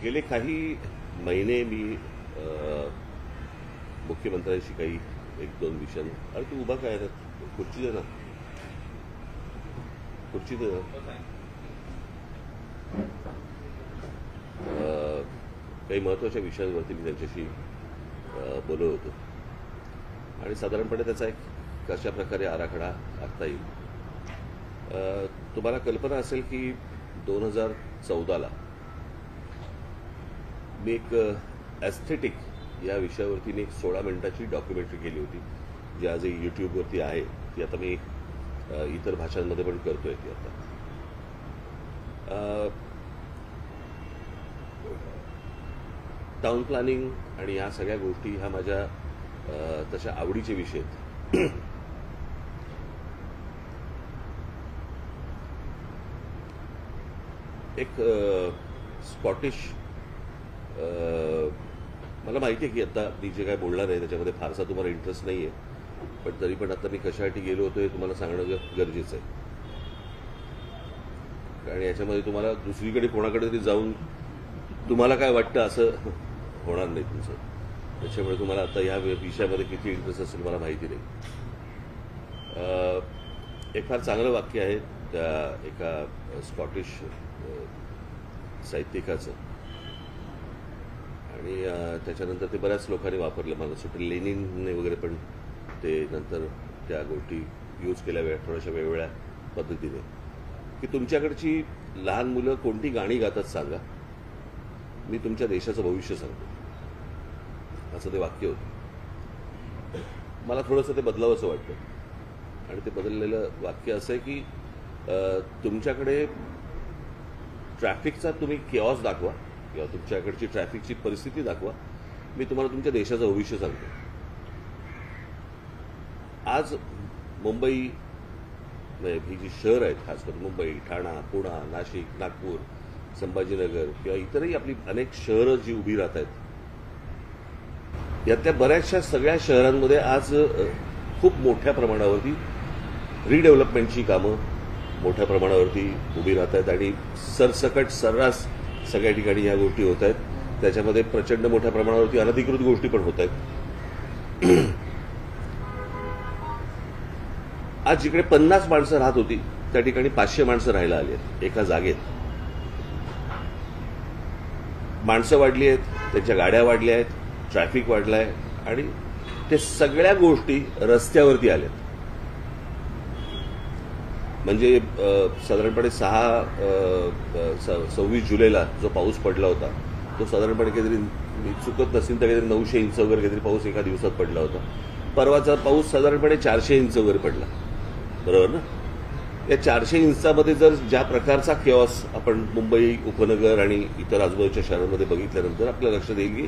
गेले काही महिने मी मुख्यमंत्र्यांशी काही एक दोन विषयांवर. अरे तू उभा काय रे? खुर्ची दे ना, खुर्ची दे ना. काही महत्त्वाच्या विषयांवरती मी त्यांच्याशी बोलत होतो आणि साधारणपणे त्याचा एक कशा प्रकारे आराखडा आखता येईल. तुम्हाला कल्पना असेल की 2014ला मी एक एस्थेटिक या विषयावरती मी एक 16 मिनिटाची डॉक्युमेंटरी केली होती, जी आजही यूट्यूबवरती आहे. ती आता मी इतर भाषांमध्ये पण करतोय ती आता. टाउन प्लॅनिंग आणि या सगळ्या गोष्टी ह्या माझ्या तशा आवडीचे विषय आहेत. एक स्कॉटिश, मला माहिती आहे की आता मी जे काय बोलणार आहे त्याच्यामध्ये फारसा तुम्हाला इंटरेस्ट नाही आहे, पण तरी पण आता मी कशासाठी गेलो होतो हे तुम्हाला सांगणं गरजेचं आहे. कारण याच्यामध्ये तुम्हाला दुसरीकडे कोणाकडे तरी जाऊन तुम्हाला काय वाटतं असं होणार नाही तुमचं. त्याच्यामुळे तुम्हाला आता या विषयामध्ये किती इंटरेस्ट असेल मला माहिती नाही. एक फार चांगलं वाक्य आहे त्या एका स्कॉटिश साहित्यिकाचं आणि त्याच्यानंतर ते बऱ्याच लोकांनी वापरलं. मला असं वाटतं लेनिनने वगैरे पण ते नंतर त्या गोष्टी यूज केल्या थोड्याशा वेगवेगळ्या पद्धतीने, की तुमच्याकडची लहान मुलं कोणती गाणी गातात सांगा, मी तुमच्या देशाचं भविष्य सांगतो, असं ते वाक्य होतं. मला थोडंसं ते बदलावंसं वाटतं आणि ते बदललेलं वाक्य असं आहे की तुमच्याकडे ट्रॅफिकचा तुम्ही केऑस दाखवा किंवा तुमच्याकडची ट्रॅफिकची परिस्थिती दाखवा, मी तुम्हाला तुमच्या देशाचं भविष्य सांगतो. आज मुंबई ही जी शहर आहेत, खास करून मुंबई, ठाणा, पुणा, नाशिक, नागपूर, संभाजीनगर किंवा इतरही आपली अनेक शहरं जी उभी राहत आहेत, यातल्या बऱ्याचशा सगळ्या शहरांमध्ये आज खूप मोठ्या प्रमाणावरती रिडेव्हलपमेंटची कामं मोठ्या प्रमाणावरती उभी राहत आहेत आणि सरसकट सर्रास सगळ्या ठिकाणी ह्या गोष्टी होत आहेत. त्याच्यामध्ये प्रचंड मोठ्या प्रमाणावरती अनधिकृत गोष्टी पण होत आहेत. आज जिकडे 50 माणसं राहत होती त्या ठिकाणी 500 माणसं राहायला आली आहेत एका जागेत. माणसं वाढली आहेत, त्यांच्या गाड्या वाढल्या आहेत, ट्रॅफिक वाढलाय आणि ते सगळ्या गोष्टी रस्त्यावरती आल्यात. म्हणजे साधारणपणे 26 जुलैला जो पाऊस पडला होता तो साधारणपणे काहीतरी, मी चुकत नसेल तर काहीतरी 900 इंच वगैरे काहीतरी पाऊस एका दिवसात पडला होता. परवाचा पाऊस साधारणपणे 400 इंच वगैरे पडला, बरोबर ना. या 400 इंचामध्ये जर ज्या प्रकारचा केऑस आपण मुंबई उपनगर आणि इतर आजूबाजूच्या शहरांमध्ये बघितल्यानंतर आपल्या लक्षात येईल की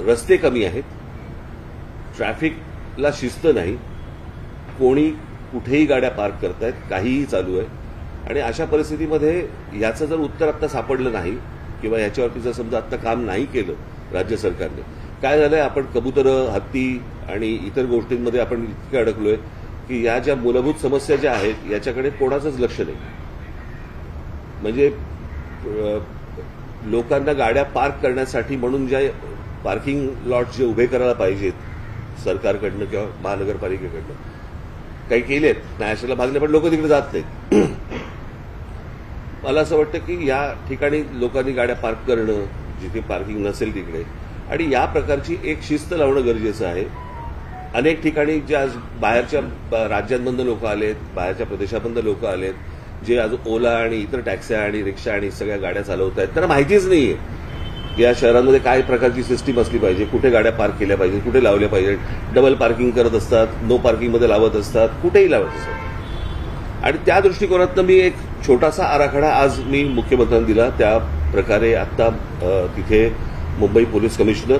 रस्ते कमी आहेत, ट्रॅफिकला शिस्त नाही, कोणी कुठेही गाड्या पार्क करतायत, काहीही चालू आहे. आणि अशा परिस्थितीमध्ये याचं जर उत्तर आता सापडलं नाही किंवा याच्यावरती जर समजा आता काम नाही केलं राज्य सरकारने, काय झालंय, आपण कबुतरं, हत्ती आणि इतर गोष्टींमध्ये आपण इतके अडकलोय की या ज्या मूलभूत समस्या ज्या आहेत याच्याकडे कोणाचंच लक्ष नाही. म्हणजे लोकांना गाड्या पार्क करण्यासाठी म्हणून ज्या पार्किंग लॉट जे उभे करायला पाहिजेत सरकारकडनं किंवा महानगरपालिकेकडनं, काही केलेत नाही, अशाला भागले, पण लोक तिकडे जात नाहीत. मला असं वाटतं की या ठिकाणी लोकांनी गाड्या पार्क करणं, जिथे पार्किंग नसेल तिकडे, आणि या प्रकारची एक शिस्त लावणं गरजेचं आहे. अनेक ठिकाणी ज्या बाहेरच्या राज्यांमधनं लोक आलेत, बाहेरच्या प्रदेशामधनं लोक आलेत, जे आज ओला आणि इतर टॅक्स्या आणि रिक्षा आणि सगळ्या गाड्या चालवत आहेत, त्यांना माहितीच नाहीये की या शहरांमध्ये काय प्रकारची सिस्टीम असली पाहिजे, कुठे गाड्या पार्क केल्या पाहिजे, कुठे लावल्या पाहिजे. डबल पार्किंग करत असतात, नो पार्किंगमध्ये लावत असतात, कुठेही लावत असतात. आणि त्या दृष्टिकोनातनं मी एक छोटासा आराखडा आज मी मुख्यमंत्र्यांना दिला. त्या प्रकारे आता तिथे मुंबई पोलीस कमिशनर,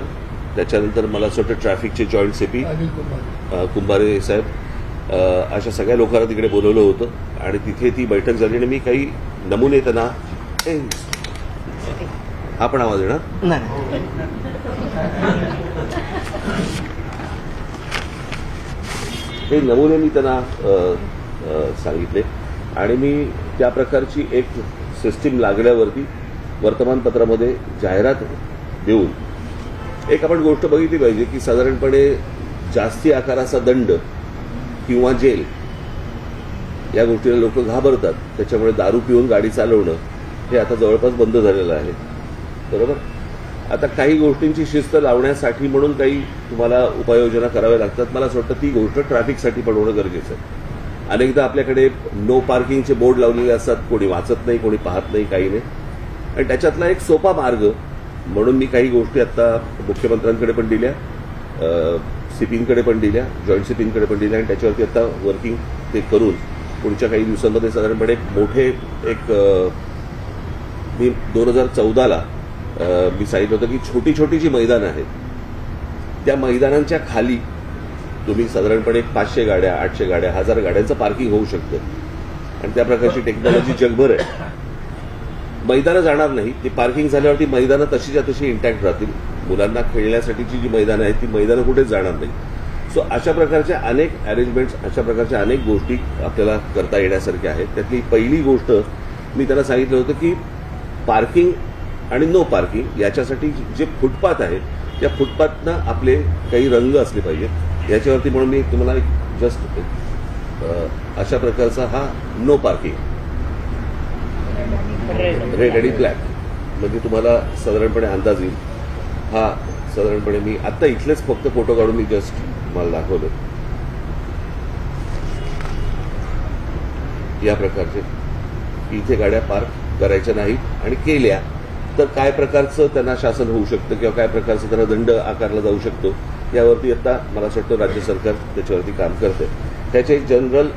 त्याच्यानंतर मला असं वाटतं ट्रॅफिकचे जॉईंट सीपी कुंभारे साहेब, अशा सगळ्या लोकांना तिकडे बोलवलं होतं आणि तिथे ती बैठक झाली आणि मी काही नमुने त्यांना, हा पण आवाज येणार हे नमुने मी त्यांना सांगितले आणि मी त्या प्रकारची एक सिस्टीम लागल्यावरती वर्तमानपत्रामध्ये जाहिरात देऊन एक आपण गोष्ट बघितली पाहिजे की साधारणपणे जास्ती आकाराचा दंड किंवा जेल या गोष्टीला लोक घाबरतात. त्याच्यामुळे दारू पिऊन गाडी चालवणं हे आता जवळपास बंद झालेलं आहे. बरोबर. आता काही गोष्टींची शिस्त लावण्यासाठी म्हणून काही तुम्हाला उपाययोजना कराव्या लागतात. मला असं वाटतं ती गोष्ट ट्रॅफिकसाठी पण होणं गरजेचं आहे. अनेकदा आपल्याकडे नो पार्किंगचे बोर्ड लावलेले असतात, कोणी वाचत नाही, कोणी पाहत नाही, काही नाही. आणि त्याच्यातला एक सोपा मार्ग म्हणून मी काही गोष्टी आता मुख्यमंत्र्यांकडे पण दिल्या, सीपींकडे पण दिल्या, जॉईंट सीपींकडे पण दिल्या आणि त्याच्यावरती आता वर्किंग ते करून पुढच्या काही दिवसांमध्ये साधारणपणे मोठे एक मी 2014ला मी सांगितलं होतं की छोटी छोटी जी मैदानं आहेत त्या मैदानांच्या खाली तुम्ही साधारणपणे 500 गाड्या, 800 गाड्या, 1000 गाड्यांचं पार्किंग होऊ शकतं. आणि त्या प्रकारची टेक्नॉलॉजी जगभर आहे. मैदानं जाणार नाही, ती पार्किंग झाल्यावरती मैदानं तशीच्या तशी इंटॅक्ट राहतील. मुलांना खेळण्यासाठीची जी मैदानं आहेत ती मैदानं कुठेच जाणार नाही. सो अशा प्रकारच्या अनेक अरेंजमेंट्स, अशा प्रकारच्या अनेक गोष्टी आपल्याला करता येण्यासारख्या आहेत. त्यातली पहिली गोष्ट मी त्यांना सांगितलं होतं की पार्किंग आणि नो पार्किंग याच्यासाठी जे फुटपाथ आहेत त्या फुटपाथनं आपले काही रंग असले पाहिजेत. याच्यावरती म्हणून मी तुम्हाला जस्ट अशा प्रकारचा हा नो पार्किंग रेड आणि ब्लॅक म्हणजे तुम्हाला साधारणपणे अंदाज येईल. हा साधारणपणे मी आता इथलेच फक्त फोटो काढून मी जस्ट मला दाखवलं. या प्रकारचे इथे गाड्या पार्क करायच्या नाहीत आणि केल्या तर काय प्रकारचं त्यांना शासन होऊ शकतं किंवा काय प्रकारचं त्यांना दंड आकारला जाऊ शकतो यावरती आता मला असं वाटतं राज्य सरकार त्याच्यावरती काम करतंय. त्याचे जनरल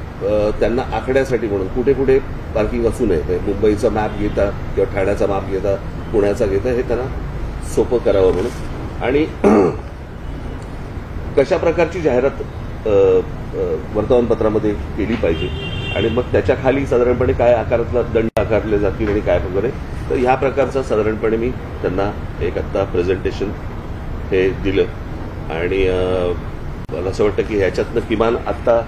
त्यांना आखण्यासाठी म्हणून कुठे कुठे पार्किंग असू नये, मुंबईचा मॅप घेता किंवा ठाण्याचा मॅप घेता, पुण्याचा घेता, हे त्यांना सोपं करावं म्हणून. आणि कशा प्रकारची जाहिरात वर्तमानपत्रामध्ये केली पाहिजे आणि मग त्याच्या खाली साधारणपणे काय आकारातला दंड आकारले जातील आणि काय वगैरे, तर ह्या प्रकारचं साधारणपणे मी त्यांना एक आत्ता प्रेझेंटेशन हे दिलं. आणि मला असं वाटतं की ह्याच्यातनं किमान आत्ता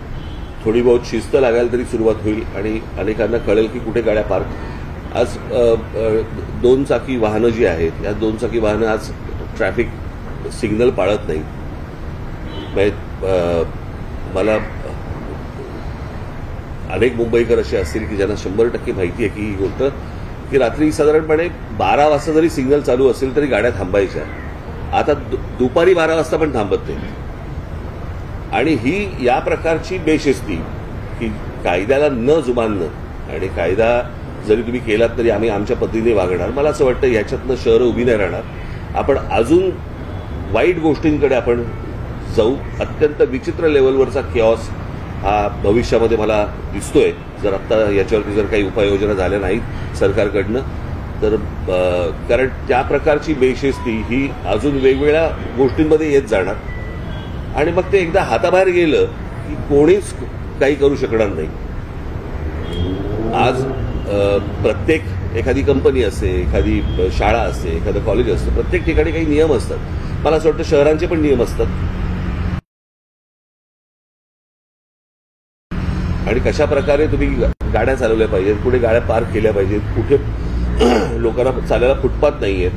थोडी बहुत शिस्त लागायला तरी सुरुवात होईल आणि अनेकांना कळेल की कुठे गाड्या पार्क. आज 2 चाकी वाहनं जी आहेत या 2 चाकी वाहनं आज ट्रॅफिक सिग्नल पाळत नाहीत. मला अनेक मुंबईकर असे असतील की ज्यांना 100% माहिती आहे की ही गोष्ट की रात्री साधारणपणे 12 वाजता जरी सिग्नल चालू असेल तरी गाड्या थांबायच्या. आता दुपारी 12 वाजता पण थांबत नाही. आणि ही या प्रकारची बेशिस्ती की कायद्याला न जुमानणं आणि कायदा जरी तुम्ही केलात तरी आम्ही आमच्या पद्धतीने वागणार. मला असं वाटतं याच्यातनं शहरं उभी नाही राहणार. आपण अजून वाईट गोष्टींकडे आपण जाऊ. अत्यंत विचित्र लेवलवरचा केऑस हा भविष्यामध्ये मला दिसतोय जर आता याच्यावरती जर काही उपाययोजना झाल्या नाहीत सरकारकडनं तर. कारण त्या प्रकारची बेशिस्ती ही अजून वेगवेगळ्या गोष्टींमध्ये येत जाणार आणि मग ते एकदा हाताबाहेर गेलं की कोणीच काही करू शकणार नाही. आज प्रत्येक एखादी कंपनी असते, एखादी शाळा असते, एखादं कॉलेज असतं, प्रत्येक ठिकाणी काही नियम असतात. मला असं वाटतं शहरांचे पण नियम असतात आणि कशा प्रकारे तुम्ही गाड्या चालवल्या पाहिजेत, कुठे गाड्या पार्क केल्या पाहिजेत, कुठे लोकांना चालायला फुटपाथ नाहीये,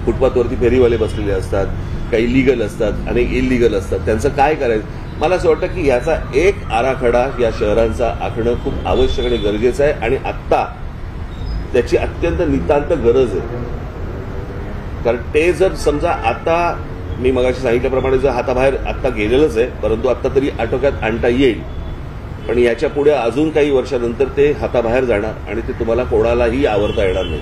फुटपाथवरती फेरीवाले बसलेले असतात, काही लिगल असतात, अनेक इलिगल असतात, त्यांचं काय करायचं. मला असं वाटतं की याचा एक आराखडा या शहरांचा आखणं खूप आवश्यक आणि गरजेचं आहे आणि आत्ता त्याची अत्यंत नितांत गरज आहे. कारण ते जर समजा आता मी मगाशी सांगितल्याप्रमाणे जर हाताबाहेर आत्ता गेलेलंच आहे परंतु आत्ता तरी आटोक्यात आणता येईल पण याच्या पुढे अजून काही वर्षानंतर ते हाताबाहेर जाणार आणि ते तुम्हाला कोणालाही आवरता येणार नाही.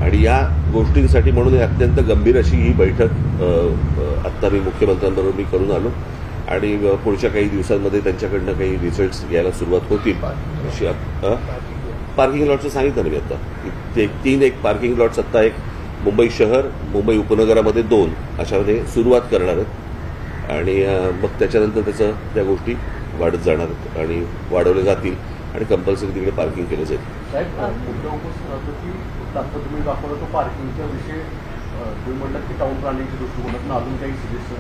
आणि या गोष्टींसाठी म्हणून अत्यंत गंभीर अशी ही बैठक आत्ता मी मुख्यमंत्र्यांबरोबर मी करून आलो आणि पुढच्या काही दिवसांमध्ये त्यांच्याकडनं काही रिझल्ट्स घ्यायला सुरुवात होतील. पार्किंग लॉटचं सांगितलं ना मी आता ते 3 पार्किंग लॉट्स आत्ता एक मुंबई शहर, मुंबई उपनगरामध्ये 2 अशामध्ये सुरुवात करणार आहेत आणि मग त्याच्यानंतर त्याचं त्या गोष्टी वाढत जाणार आहेत आणि वाढवले जातील आणि कंपल्सरी तिकडे पार्किंग केलं जाईल. साहेब मुद्दा उपस्थित राहतो की आता तुम्ही दाखवला तो पार्किंगच्या विषय तुम्ही म्हटलं की टाऊन प्लॅनिंगच्या दृष्टिकोनातून अजून काही सजेशन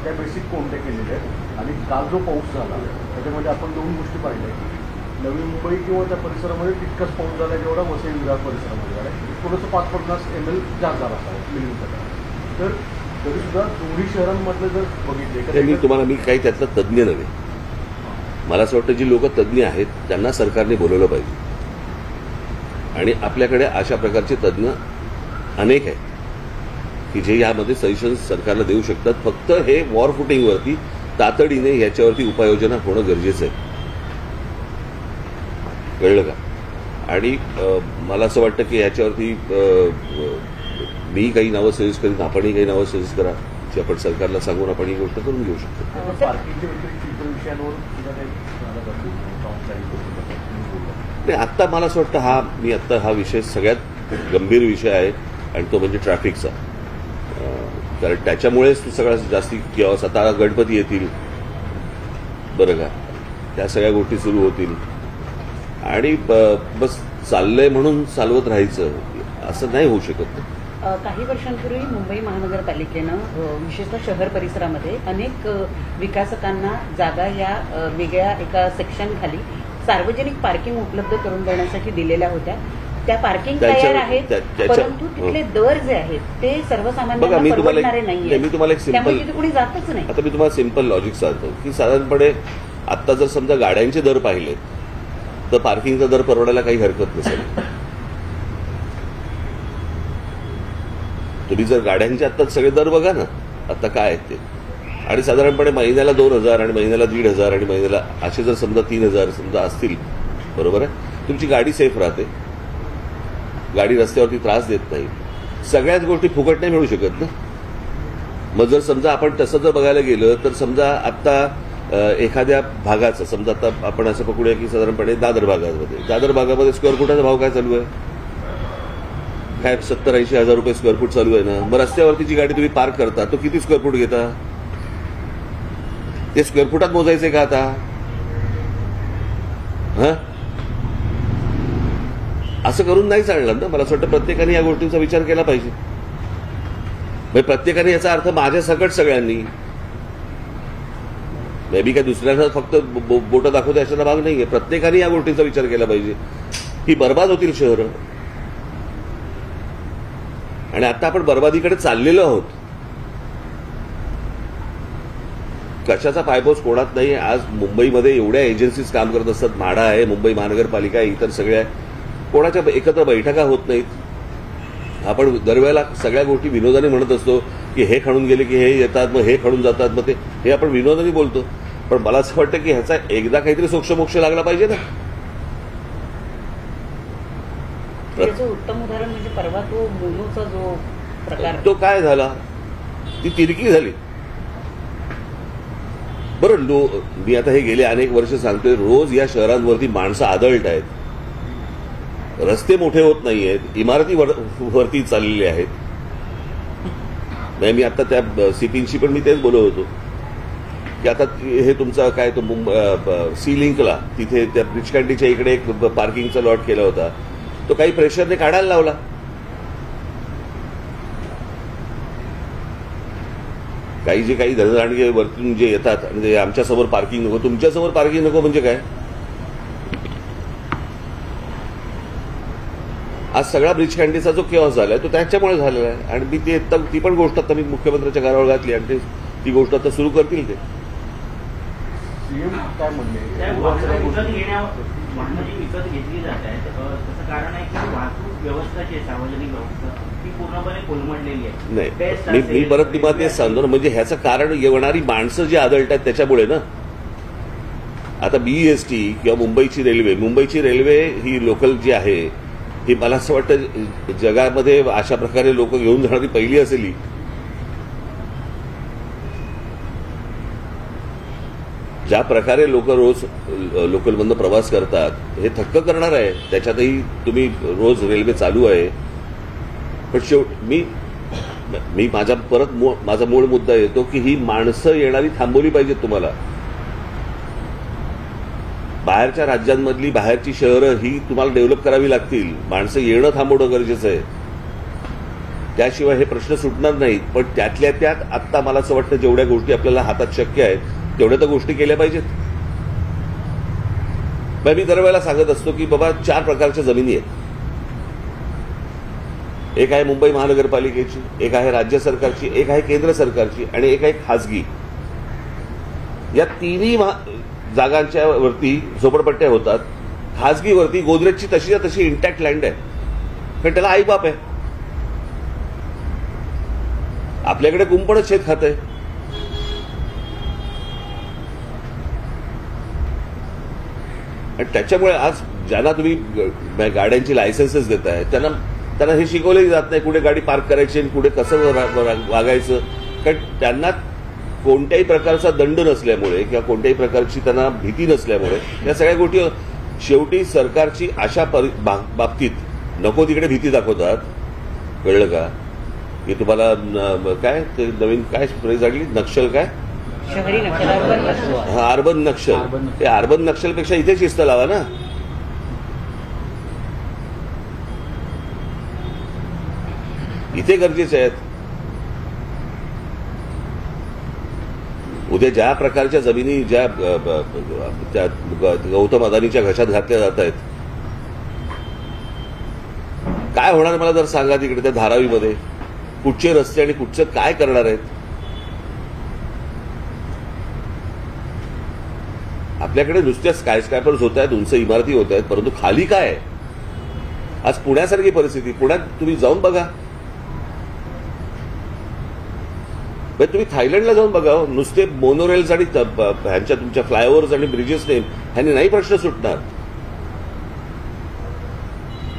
त्या बेसिक कोणत्या केलेल्या आहेत आणि काल जो पाऊस झाला त्याच्यामध्ये आपण 2 गोष्टी पाहिल्या की नवी मुंबई किंवा त्या परिसरामध्ये तितकाच पाऊस झाला जेवढा वसई विरार परिसरामध्ये झाला. थोडंसं 5-50 ml जास्त झाला असावा मिलीमीटर. तर तरी सुद्धा दोन्ही शहरांमधले जर बघितले मी काही त्यातला तज्ज्ञ नव्हे. मला असं वाटतं जी लोक तज्ज्ञ आहेत त्यांना सरकारने बोलवलं पाहिजे. आणि आपल्याकडे अशा प्रकारचे तज्ज्ञ अनेक आहेत की जे यामध्ये सजेशन्स सरकारला देऊ शकतात. फक्त हे वॉर फुटिंगवरती तातडीने याच्यावरती उपाययोजना होणं गरजेचं आहे. कळलं का? आणि मला असं वाटतं की याच्यावरती मी काही नावं सजेस्ट करीन, आपणही काही नावं सजेस्ट करा की आपण सरकारला सांगून आपण ही गोष्ट करून घेऊ शकतो. पार्किंगच्या व्यतिरिक्त इतर विषयांवर सुद्धा काही नाही, आत्ता मला असं वाटतं हा विषय सगळ्यात गंभीर विषय आहे आणि तो म्हणजे ट्रॅफिकचा. कारण त्याच्यामुळेच सगळ्यात जास्ती किंवा आता गणपती येतील, बरं का, त्या सगळ्या गोष्टी सुरू होतील आणि बस चाललंय म्हणून चालवत राहायचं असं नाही होऊ शकत. काही वर्षांपूर्वी मुंबई महानगरपालिकेनं विशेषतः शहर परिसरामध्ये अनेक विकासकांना जागा या वेगळ्या एका सेक्शन खाली सार्वजनिक पार्किंग उपलब्ध करून देण्यासाठी दिलेल्या होत्या. त्या पार्किंग तयार आहेत, परंतु तिथले दर जे आहेत ते सर्वसामान्यांना परवडणारे नाहीये. मी तुम्हाला एक त्यामुळे तिथे कोणी जातच नाही. आता मी तुम्हाला सिंपल लॉजिक सांगतो की साधारणपणे आता जर समजा गाड्यांचे दर पाहिले तर पार्किंगचा दर परवडायला काही हरकत नसेल. तुम्ही जर गाड्यांचे आता सगळे दर बघा ना आता काय आहेत ते, आणि साधारणपणे महिन्याला 2,000 आणि महिन्याला 1,500 आणि महिन्याला असे जर समजा 3,000 समजा असतील, बरोबर आहे, तुमची गाडी सेफ राहते, गाडी रस्त्यावरती त्रास देत नाही. सगळ्याच गोष्टी फुकट नाही मिळू शकत ना. मग जर समजा आपण तसं जर बघायला गेलं तर समजा आता एखाद्या भागाचं समजा आता आपण असं पकडूया की साधारणपणे दादर भागामध्ये स्क्वेअर फुटाचा भाव काय चालू आहे? काय 70-80 हजार रुपये स्क्वेअर फूट चालू आहे ना. मग रस्त्यावरती जी गाडी तुम्ही पार्क करता तो किती स्क्वेअर फूट घेता? ते स्क्वेअर फुटात मोजायचे का आता? असं करून नाही चालणार ना. मला असं वाटतं प्रत्येकाने या गोष्टींचा विचार केला पाहिजे. म्हणजे प्रत्येकाने याचा अर्थ माझ्या सकट सगळ्यांनी, मे बी काय दुसऱ्यांना फक्त बोटं दाखवते अशाचा भाग नाहीये. प्रत्येकाने या गोष्टींचा विचार केला पाहिजे. ही बर्बाद होतील शहरं आणि आता आपण बर्बादीकडे चाललेलो आहोत. कशाचा पायपोस कोणात नाही. आज मुंबईमध्ये एवढ्या एजन्सीज काम करत असतात. म्हाडा आहे, मुंबई महानगरपालिका आहे, इतर सगळ्या कोणाच्या एकत्र बैठका होत नाहीत. आपण दरवेळेला सगळ्या गोष्टी विनोदाने म्हणत असतो की हे खणून गेले की हे येतात, मग हे खणून जातात, मग ते हे आपण विनोदाने बोलतो. पण मला असं वाटतं की ह्याचा एकदा काहीतरी सोक्षमोक्ष लागला पाहिजे ना. त्याचं उत्तम उदाहरण म्हणजे परवा तो मोनोचा जो प्रकार, तो काय झाला, ती तिरकी झाली. बरं, मी आता हे गेले अनेक वर्ष सांगतोय, रोज या शहरांवरती माणसं आदळत आहेत, रस्ते मोठे होत नाहीयेत, इमारती वरती चाललेल्या आहेत. नाही, मी आता त्या सीपींशी पण मी तेच बोलत होतो की आता हे तुमचा काय तो सी लिंकला तिथे त्या ब्रिज कॅन्टीच्या इकडे एक पार्किंगचा लॉट केला होता, तो काही प्रेशरने काढायला लावला. काही धनदांडगे वरतून जे येतात आणि ते आमच्यासमोर पार्किंग नको, तुमच्यासमोर पार्किंग नको म्हणजे काय? आज सगळा ब्रिज कॅन्टीचा जो केऑस झालाय तो त्याच्यामुळे झालेला आहे. आणि मी ती पण गोष्ट आता मी मुख्यमंत्र्यांच्या घरावर घातली आणि ती गोष्ट आता सुरू करतील ते. सीएम काय म्हणणे वाहनं जी विकत घेतली जात आहेत त्याचं कारण आहे की वाहतूक व्यवस्था जी आहे, सार्वजनिक व्यवस्था ती पूर्णपणे कोलमडलेली आहे. नाही, मी परत तुम्हाला तेच सांगतो ना, म्हणजे ह्याचं कारण येणारी माणसं जी आदळतात त्याच्यामुळे ना. आता बीईएसटी किंवा मुंबईची रेल्वे ही लोकल जी आहे ही मला असं वाटतं जगामध्ये अशा प्रकारे लोक घेऊन जाणारी पहिली असेल ही. ज्या प्रकारे लोक रोज लोकलमधनं प्रवास करतात हे थक्क करणार आहे. त्याच्यातही तुम्ही रोज रेल्वे चालू आहे. पण मी माझा मूळ मुद्दा येतो की ही माणसं येणारी थांबवली पाहिजेत. तुम्हाला बाहेरच्या राज्यांमधली बाहेरची शहरं ही तुम्हाला डेव्हलप करावी लागतील. माणसं येणं थांबवणं गरजेचं आहे, त्याशिवाय हे प्रश्न सुटणार नाहीत. पण त्यातल्या त्यात आत्ता मला असं वाटतं जेवढ्या गोष्टी आपल्याला हातात शक्य आहेत तेवढ्या तर गोष्टी केल्या पाहिजेत. मी दरवेळेला सांगत असतो की बाबा 4 प्रकारच्या जमिनी आहेत. एक आहे मुंबई महानगरपालिकेची, एक आहे राज्य सरकारची, एक आहे केंद्र सरकारची आणि एक आहे खासगी. या तिन्ही जागांच्या वरती झोपडपट्ट्या होतात. खासगीवरती गोदरेजची तशीच्या तशी इंटॅक्ट लँड आहे, कारण त्याला आईबाप आहे. आपल्याकडे कुंपणच शेत खात आहे. आणि त्याच्यामुळे आज ज्यांना तुम्ही गाड्यांची लायसन्सेस देताय त्यांना हे शिकवलंही जात नाही कुठे गाडी पार्क करायची आणि कुठे कसं वागायचं, कारण त्यांना कोणत्याही प्रकारचा दंड नसल्यामुळे किंवा कोणत्याही प्रकारची त्यांना भीती नसल्यामुळे या सगळ्या गोष्टी शेवटी सरकारची अशा बाबतीत नको तिकडे भीती दाखवतात. कळलं का? की तुम्हाला काय ते नवीन काय फ्रेज आली, नक्षल काय, शहरी नक्षल, अर्बन नक्षल. हा, अर्बन नक्षल. ते अर्बन नक्षलपेक्षा इथे शिस्त लावा ना. इथे गरजेचे आहेत. उद्या ज्या प्रकारच्या जमिनी ज्या गौतम अदानीच्या घशात घातल्या जात आहेत, काय होणार मला जर सांगा. तिकडे त्या धारावीमध्ये कुठचे रस्ते आणि कुठचं काय करणार आहेत. आपल्याकडे नुसत्या स्कायस्क्रॅपर्स होत आहेत, उंच इमारती होत आहेत, परंतु खाली काय आहे. आज पुण्यासारखी परिस्थिती, पुण्यात तुम्ही जाऊन बघा. तुम्ही थायलंडला जाऊन बघा. नुसते मोनोरेल्स आणि ह्यांच्या तुमच्या फ्लायओव्हर्स आणि ब्रिजेसने ह्यांनी नाही प्रश्न सुटणार.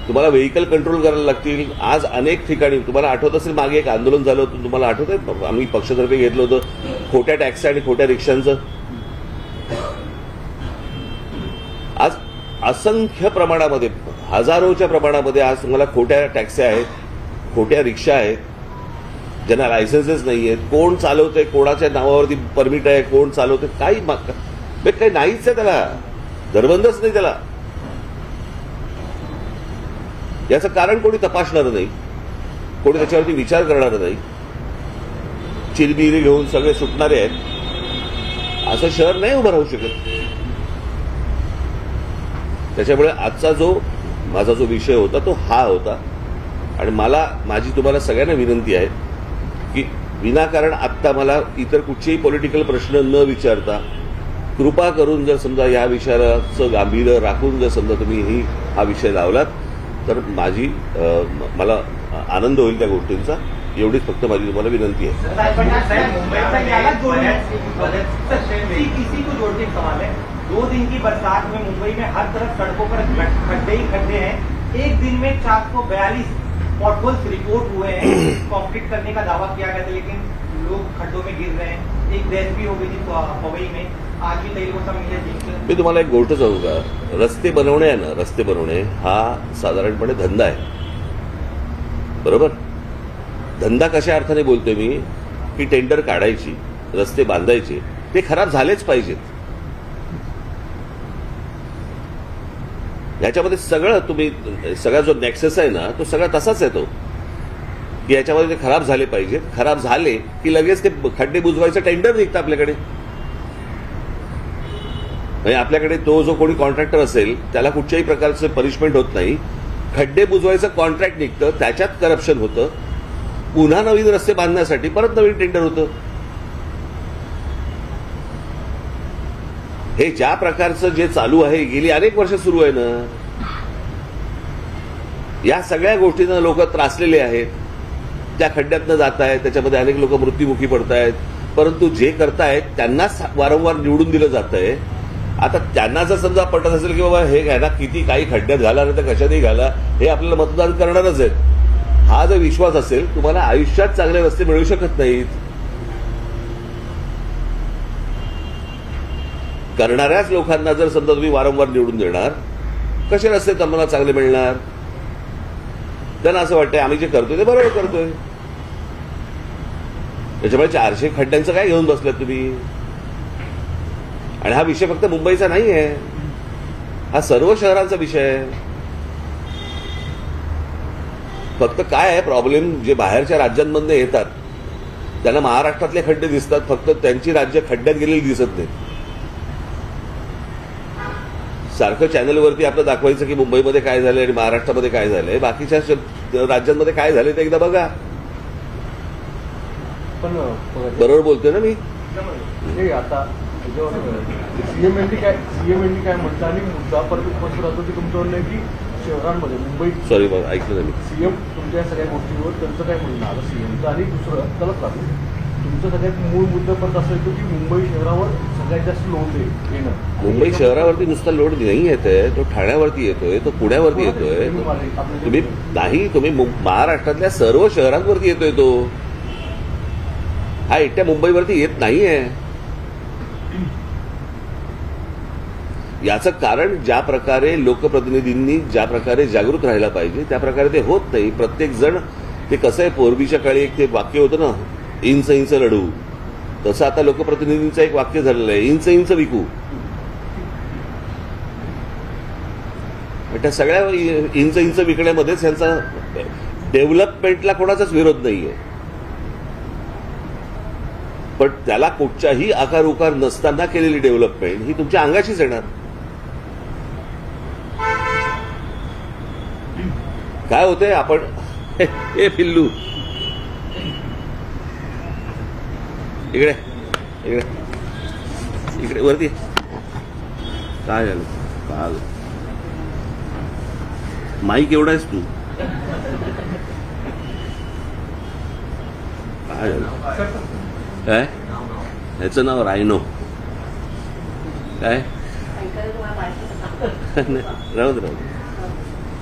तुम्हाला व्हेकल कंट्रोल करायला लागतील. आज अनेक ठिकाणी तुम्हाला आठवत असेल, मागे एक आंदोलन झालं होतं, तुम्हाला आठवत आहे, आम्ही पक्षतर्फे घेतलं होतं खोट्या टॅक्सी आणि खोट्या रिक्षांचं. आज असंख्य प्रमाणामध्ये, हजारोच्या प्रमाणामध्ये आज तुम्हाला खोट्या टॅक्सी आहेत, खोट्या रिक्षा आहेत, ज्यांना लायसन्सेस नाही आहेत. कोण चालवतंय, कोणाच्या नावावरती परमिट आहे, कोण चालवतंय, काही नाहीच आहे. त्याला दरबंदच नाही. त्याला याचं कारण कोणी तपासणार नाही, कोणी त्याच्यावरती विचार करणार नाही. चिलबिरी घेऊन सगळे सुटणारे आहेत. असं शहर नाही उभं राहू शकत. त्याच्यामुळे आजचा माझा जो विषय होता तो हा होता. आणि माझी तुम्हाला सगळ्यांना विनंती आहे की विनाकारण आत्ता मला इतर कुठचेही पॉलिटिकल प्रश्न न विचारता कृपा करून जर समजा या विषयाचं गांभीर्य राखून जर समजा तुम्ही हा विषय लावलात तर मला आनंद होईल त्या गोष्टींचा. एवढीच फक्त माझी तुम्हाला विनंती आहे. इसी को जोड़ते सवाल है, 2 दिन की बरसात में मुंबई में हर तरफ सड़कों पर खड्डे ही खड्डे हैं. एक दिन में 442 पॉटहोल्स रिपोर्ट हुए हैं. कंक्रीट करने का दावा किया गया था, लेकिन लोग खड्डों में गिर रहे हैं. एक डेथ भी हो गई थी पवई में. आज भी कई लोग मिले. मी तुम्हाला एक गोष्ट सांगू का. रस्ते बनवणे आहे ना, रस्ते बनवणे हा साधारणपणे धंदा आहे, बरोबर. धंदा कशा अर्थाने बोलतोय मी, की टेंडर काढायची, रस्ते बांधायचे, ते खराब झालेच पाहिजेत. याच्यामध्ये सगळा जो नेक्सस आहे ना तो सगळा तसाच येतो की याच्यामध्ये ते खराब झाले पाहिजेत. खराब झाले की लगेच ते खड्डे बुजवायचं टेंडर निघतं आपल्याकडे. म्हणजे आपल्याकडे तो जो कोणी कॉन्ट्रॅक्टर असेल त्याला कुठच्याही प्रकारचं पनिशमेंट होत नाही. खड्डे बुजवायचं कॉन्ट्रॅक्ट निघतं, त्याच्यात करप्शन होतं. पुन्हा नवीन रस्ते बांधण्यासाठी परत नवीन टेंडर होतं. हे ज्या प्रकारचं जे चालू आहे गेली अनेक वर्ष सुरू आहे ना, या सगळ्या गोष्टींना लोक त्रासलेले आहेत. त्या खड्ड्यातनं जात आहेत, त्याच्यामध्ये अनेक लोक मृत्युमुखी पडत आहेत. परंतु जे करतायत त्यांनाच वारंवार निवडून दिलं जात आहे. आता त्यांना जर समजा पटत असेल की बाबा हे घ्यायला किती काही खड्ड्यात घाला नाही तर कशातही घाला, हे आपल्याला मतदान करणारच आहेत, हा जर विश्वास असेल, तुम्हाला आयुष्यात चांगले रस्ते मिळू शकत नाहीत. करणाऱ्याच लोकांना जर समजा तुम्ही वारंवार निवडून देणार, कसे रस्ते तुम्हाला चांगले मिळणार. त्यांना असं वाटतंय आम्ही जे करतोय ते बरोबर करतोय. त्याच्यामुळे 400 खड्ड्यांचं काय घेऊन बसलात तुम्ही. आणि हा विषय फक्त मुंबईचा नाही आहे, हा सर्व शहरांचा विषय आहे. फक्त काय आहे प्रॉब्लेम, जे बाहेरच्या राज्यांमधून येतात त्यांना महाराष्ट्रातले खड्डे दिसतात, फक्त त्यांची राज्य खड्ड्यात गेलेली दिसत नाहीत. सारखं चॅनलवरती आपलं दाखवायचं की मुंबईमध्ये काय झालंय आणि महाराष्ट्रामध्ये काय झालंय, बाकीच्या राज्यांमध्ये काय झालंय ते एकदा बघा. पण बरोबर बोलतोय ना मी? हे आता सीएमएनडी काय म्हणतं आणि मुद्दा परत उपस्थित राहतो की तुमचं म्हणणं आहे की शहरांमध्ये मुंबईत सॉरी ऐकलं ना मी. सीएम तुमच्या या सगळ्या गोष्टींवर त्यांचं काय म्हणणं आता सीएमचं आणि दुसरं चलत राहतो. तुमचं सगळ्यात मूळ मुद्दा परत असं येतो की मुंबई शहरावर सगळ्यात जास्त लोड येणं. मुंबई शहरावरती नुसता लोड नाही येतोय, तो ठाण्यावरती येतोय, तो पुण्यावरती येतोय, तुम्ही महाराष्ट्रातल्या सर्व शहरांवरती येतोय तो. हा एकट्या मुंबईवरती येत नाहीये. याचं कारण ज्या प्रकारे लोकप्रतिनिधींनी ज्या प्रकारे जागृत राहायला पाहिजे त्या प्रकारे ते होत नाही. प्रत्येक जण ते कसं आहे, पूर्वीच्या काळी एक ते वाक्य होतं ना, इंच इंच लढू, तसं आता लोकप्रतिनिधींचं एक वाक्य झालेलं आहे, इंच इंच विकू. त्या सगळ्या इंच इंच विकण्यामध्येच यांचा डेव्हलपमेंटला कोणाचाच विरोध नाहीये, पण त्याला कुठच्याही आकार उकार नसताना केलेली डेव्हलपमेंट ही तुमच्या अंगाशीच येणार. काय होतंय, आपण हे पिल्लू इकडे इकडे इकडे वरती काय झालं, काल माईक एवढा आहेस तू, काय झालं, काय ह्याचं नाव रायनो, काय राहू दे.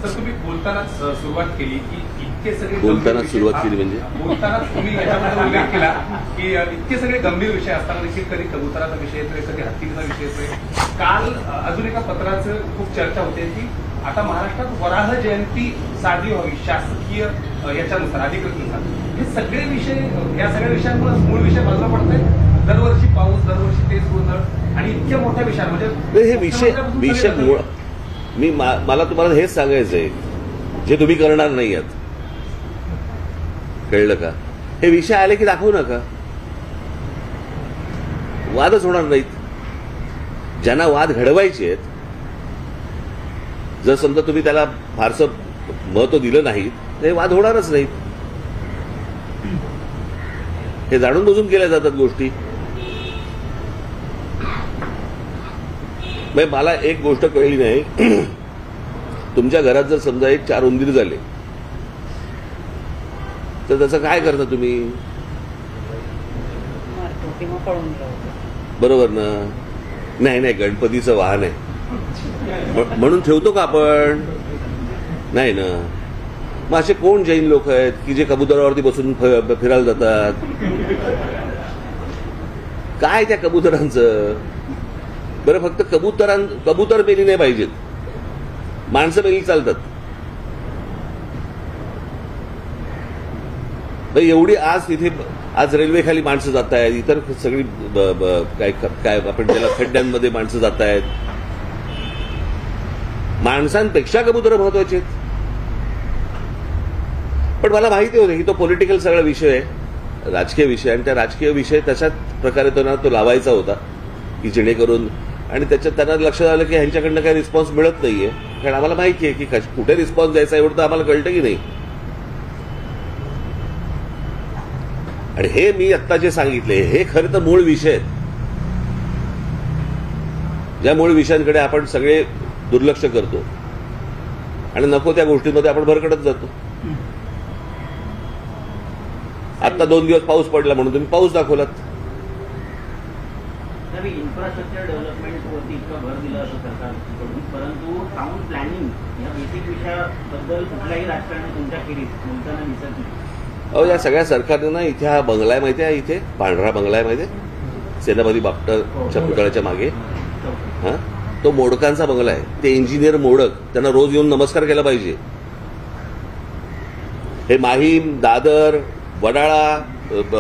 तर तुम्ही बोलतानाच सुरुवात केली की इतके सगळे बोलतानाच सुरुवात केली म्हणजे बोलतानाच तुम्ही याच्यामध्ये उल्लेख केला की इतके सगळे गंभीर विषय असताना देखील कधी कबुतराचा विषय येतोय, कधी हत्तीचा विषय येतोय. काल अजून एका पत्राचं खूप चर्चा होते की आता महाराष्ट्रात वराह जयंती साजरी व्हावी शासकीय याच्यानुसार, अधिकृतनुसार. हे सगळे विषय, या सगळ्या विषयांमुळे मूळ विषय बाजूला पडतोय. दरवर्षी पाऊस, दरवर्षी तेच गोंधळ आणि इतक्या मोठ्या विषयांमध्ये हे विषय मला तुम्हाला हेच सांगायचंय जे तुम्ही करणार नाही आहात, कळलं का? हे विषय आले की दाखवू नका, वादच होणार नाहीत. ज्यांना वाद घडवायचे आहेत, जर समजा तुम्ही त्याला फारसं महत्व दिलं नाही तर हे वाद होणारच नाहीत. हे जाणून बुजून केल्या जातात गोष्टी. मला एक गोष्ट कळली नाही, तुमच्या घरात जर समजा एक 4 उंदीर झाले तर त्याचं काय करता तुम्ही? बरोबर ना? नाही गणपतीचं वाहन आहे म्हणून ठेवतो का आपण? नाही ना. मग असे कोण जैन लोक आहेत की जे कबुतरावरती बसून फिरायला जातात? काय त्या कबुतरांचं? बरं, फक्त कबूतर मेली नाही पाहिजेत, माणसं मेली चालतात. एवढी आज रेल्वे खाली माणसं जात आहेत, इतर सगळी काय आपण त्याला खड्ड्यांमध्ये माणसं जात आहेत. माणसांपेक्षा कबुतर महत्वाचे आहेत. पण मला माहिती होतं की तो पॉलिटिकल सगळा विषय आहे, राजकीय विषय, आणि त्या राजकीय विषय तशाच प्रकारे तो लावायचा होता की जेणेकरून, आणि त्याच्यात त्यांना लक्षात आलं की ह्यांच्याकडनं काही रिस्पॉन्स मिळत नाहीये. कारण आम्हाला माहिती आहे की कुठे रिस्पॉन्स द्यायचा एवढं तर आम्हाला कळतं की नाही. आणि हे मी आत्ता जे सांगितले हे खरं तर मूळ विषय आहेत, ज्या मूळ विषयांकडे आपण सगळे दुर्लक्ष करतो आणि नको त्या गोष्टींमध्ये आपण भरकटत जातो. आता 2 दिवस पाऊस पडला म्हणून तुम्ही पाऊस दाखवलात. इन्फ्रास्ट्रक्चर डेव्हलपमेंटवरती इतका भर दिला असं सरकारकडून, परंतु टाउन प्लॅनिंग या बेसिक विषयाबद्दल कुठल्याही राजकारणी तुमच्या खेरीज बोलताना दिसत नाही. या सगळ्या सरकारने ना इथे हा बंगला आहे माहिती आहे, इथे पांढरा बंगला आहे माहिती आहे, सेनापती बापटाच्या पुतळ्याच्या मागे. हा, तो मोडकांचा बंगला आहे. ते इंजिनियर मोडक, त्यांना रोज येऊन नमस्कार केला पाहिजे. हे माहीम, दादर, वडाळा,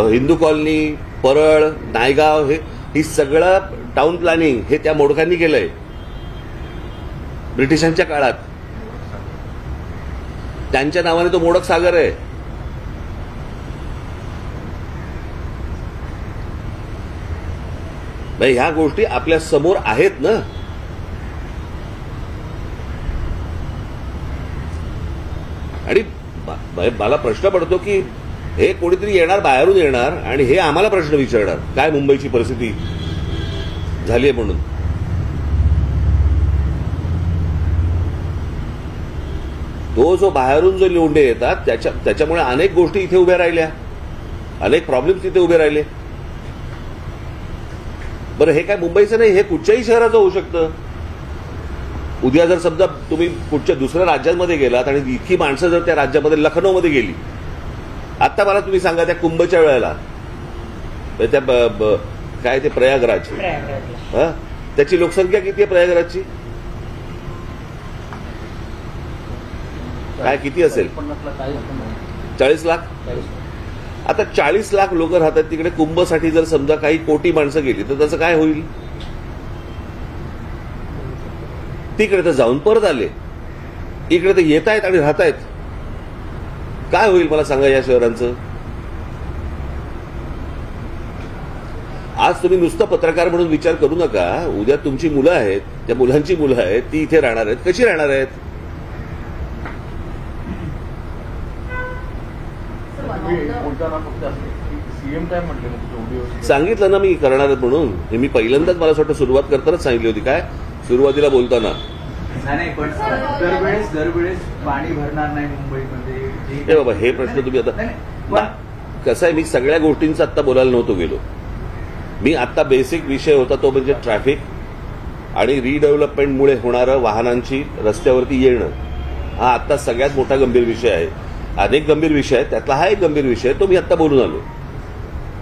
हिंदू कॉलनी, परळ, नायगाव, ही सगळं टाउन प्लॅनिंग हे त्या मोडकांनी केलंय ब्रिटिशांच्या काळात. त्यांच्या नावाने तो मोडक सागर आहे. ह्या गोष्टी आपल्या समोर आहेत ना. मला प्रश्न पडतो की हे कोणीतरी येणार, बाहेरून येणार आणि हे आम्हाला प्रश्न विचारणार काय मुंबईची परिस्थिती झाली आहे म्हणून. तो जो बाहेरून जो लोंढे येतात त्याच्यामुळे अनेक गोष्टी इथे उभ्या राहिल्या, अनेक प्रॉब्लेम्स इथे उभे राहिले. बरं, हे काय मुंबईचं नाही, हे कुठच्याही शहराचं होऊ शकतं. उद्या जर समजा तुम्ही कुठच्या दुसऱ्या राज्यांमध्ये गेलात आणि इतकी माणसं जर त्या राज्यामध्ये लखनौमध्ये गेली, आता मला तुम्ही सांगा त्या कुंभच्या वेळेला त्या काय ते प्रयागराज, त्याची लोकसंख्या किती आहे प्रयागराजची? काय किती असेल? 40 लाख. आता 40 लाख लोक राहतात तिकडे. कुंभसाठी जर समजा काही कोटी माणसं गेली तर त्याचं काय होईल? तिकडे तर जाऊन परत आले, इकडे तर येत आहेत आणि राहत आहेत. काय होईल मला सांगा या शहरांचं? आज तुम्ही नुसतं पत्रकार म्हणून विचार करू नका. उद्या तुमची मुलं आहेत, त्या मुलांची मुलं आहेत, ती इथे राहणार आहेत. कशी राहणार आहेत? सीएम काय म्हटले? सांगितलं ना मी करणार आहेत म्हणून. हे मी पहिल्यांदाच मला असं वाटतं सुरुवात करतानाच सांगितली होती. काय सुरुवातीला बोलताना नाही, पण दरवेळेस पाणी भरणार नाही मुंबईमध्ये. हे बाबा, हे प्रश्न तुम्ही आता कसं आहे, मी सगळ्या गोष्टींचा आत्ता बोलायला नव्हतो गेलो. मी आत्ता बेसिक विषय होता तो म्हणजे ट्रॅफिक आणि रिडेव्हलपमेंटमुळे होणारं वाहनांची रस्त्यावरती येणं. हा आत्ता सगळ्यात मोठा गंभीर विषय आहे. अनेक गंभीर विषय आहेत, त्यातला हा एक गंभीर विषय तो मी आत्ता बोलून आलो.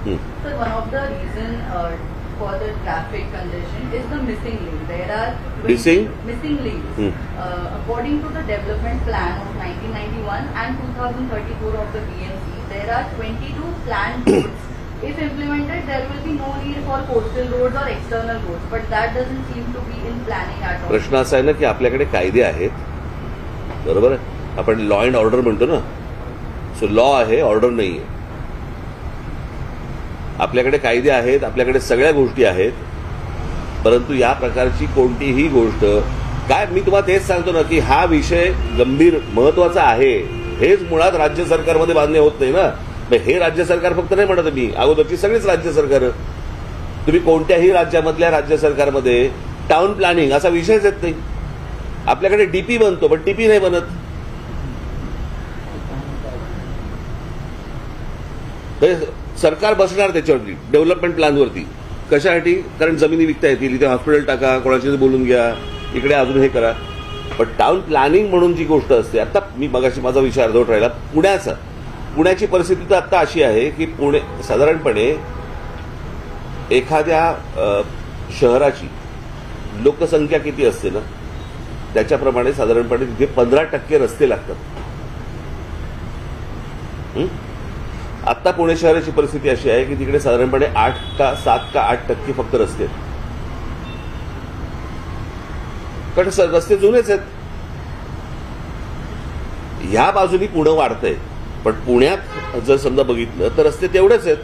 So one of the reason for the traffic congestion is the missing link. There are missing links. According to the development plan of 1991 and 2034 of the BMC, there are 22 planned roads. If implemented, there will be no need for coastal roads or external roads. But that doesn't seem to be in planning at all. प्रश्न असा आहे ना की आपल्याकडे कायदे आहेत, बरोबर आहे. आपण लॉ अँड ऑर्डर म्हणतो ना. सो लॉ आहे, ऑर्डर नाही आहे. आपल्याकडे कायदे आहेत, आपल्याकडे सगळ्या गोष्टी आहेत, परंतु या प्रकारची कोणतीही गोष्ट काय, मी तुम्हाला तेच सांगतो ना की हा विषय गंभीर महत्वाचा आहे. हेच मुळात राज्य सरकारमध्ये मान्य होत नाही ना. हे राज्य सरकार फक्त नाही म्हणत मी, अगोदरची सगळीच राज्य सरकार. तुम्ही कोणत्याही राज्यामधल्या राज्य सरकारमध्ये टाउन प्लॅनिंग असा विषयच येत नाही. आपल्याकडे डीपी बनतो पण टीपी नाही बनत. सरकार बसणार त्याच्यावरती डेव्हलपमेंट प्लॅनवरती. कशासाठी? कारण जमिनी विकता येतील, इथे हॉस्पिटल टाका, कोणाशी बोलून घ्या, इकडे अजून हे करा. पण टाउन प्लॅनिंग म्हणून जी गोष्ट असते, आता मी मगाशी माझा विषय अर्धवट राहिला पुण्याचा. पुण्याची परिस्थिती तर आता अशी आहे की पुणे साधारणपणे एखाद्या शहराची लोकसंख्या किती असते ना त्याच्याप्रमाणे साधारणपणे तिथे 15% रस्ते लागतात. आता पुणे शहराची परिस्थिती अशी आहे की तिकडे साधारणपणे 7 का 8% फक्त रस्ते आहेत. कारण रस्ते जुनेच आहेत. ह्या बाजूनी पुणे वाढतंय, पण पुण्यात जर समजा बघितलं तर रस्ते तेवढेच आहेत.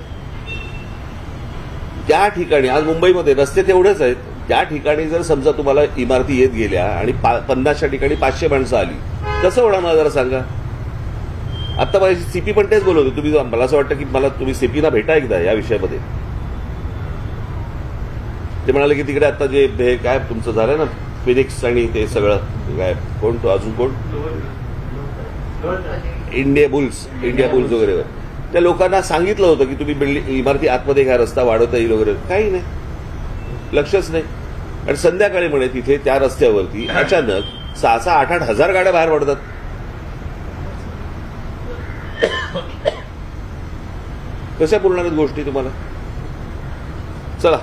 त्या ठिकाणी आज मुंबईमध्ये रस्ते तेवढेच आहेत. त्या ठिकाणी जर समजा तुम्हाला इमारती येत गेल्या आणि 50च्या ठिकाणी 500 माणसं आली, कसं होणार मला जरा सांगा. आता माझी सीपी पण तेच बोलवते. तुम्ही, मला असं वाटतं की मला तुम्ही सीपीला भेटा एकदा या विषयामध्ये. ते म्हणाले की तिकडे आता जे हे काय तुमचं झालं ना फिनिक्स आणि ते सगळं काय, कोण तो अजून कोण, इंडिया बुल्स वगैरे, त्या लोकांना सांगितलं होतं की तुम्ही बिल्डिंग इमारती आतमध्ये घ्या, रस्ता वाढवता येईल वगैरे. काही नाही, लक्षच नाही. आणि संध्याकाळी म्हणे तिथे त्या रस्त्यावरती अचानक 6-8 हजार गाड्या बाहेर पडतात. कशा पूर्ण गोष्टी तुम्हाला. चला.